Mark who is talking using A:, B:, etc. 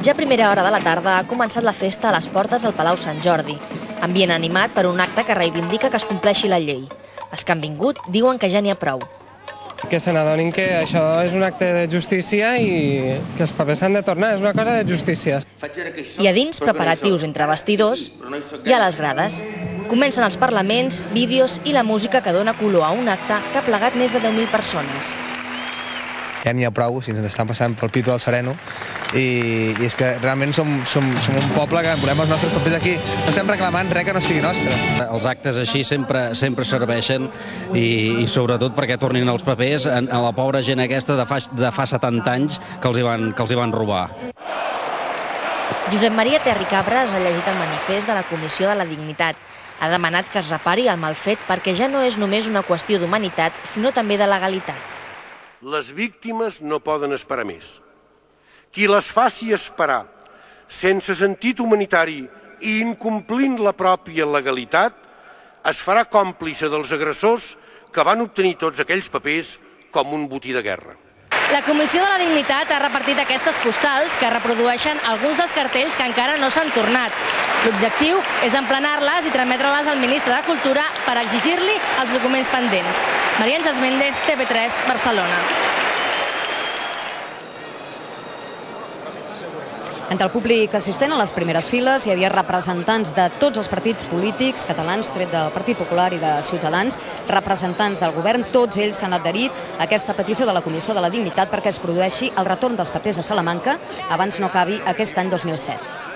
A: Ja a primera hora de la tarda ha començat la festa a les portes del Palau Sant Jordi, ambient animat per un acte que reivindica que es compleixi la llei. Els que han vingut diuen que ja n'hi ha prou.
B: Que se n'adonin que això és un acte de justícia i que els papers s'han de tornar, és una cosa de justícia.
A: I a dins, preparatius entre vestidors i a les grades. Comencen els parlaments, vídeos i la música que dona color a un acte que ha plegat més de 10.000 persones.
C: Ja n'hi ha prou, si ens estan passant pel pito del sereno, i és que realment som un poble que volem els nostres papers aquí, no estem reclamant res que no sigui nostre.
D: Els actes així sempre serveixen i sobretot perquè tornin els papers a la pobra gent aquesta de fa 70 anys que els hi van robar.
A: Josep Maria Terri Cabres ha llegit el manifest de la Comissió de la Dignitat. Ha demanat que es repari el mal fet perquè ja no és només una qüestió d'humanitat, sinó també de legalitat.
E: Les víctimes no poden esperar més. Qui les faci esperar sense sentit humanitari i incomplint la pròpia legalitat es farà còmplice dels agressors que van obtenir tots aquells papers com un botí de guerra.
A: La Comissió de la Dignitat ha repartit aquestes postals que reprodueixen alguns dels cartells que encara no s'han tornat. L'objectiu és emplenar-les i trametre-les al ministre de Cultura per exigir-li els documents pendents. Maria Àngels Méndez, TV3, Barcelona.
F: Entre el públic assistent a les primeres files hi havia representants de tots els partits polítics catalans, tret del Partit Popular i de Ciutadans, representants del govern, tots ells s'han adherit a aquesta petició de la Comissió de la Dignitat perquè es produeixi el retorn dels papers a Salamanca abans no acabi aquest any 2007.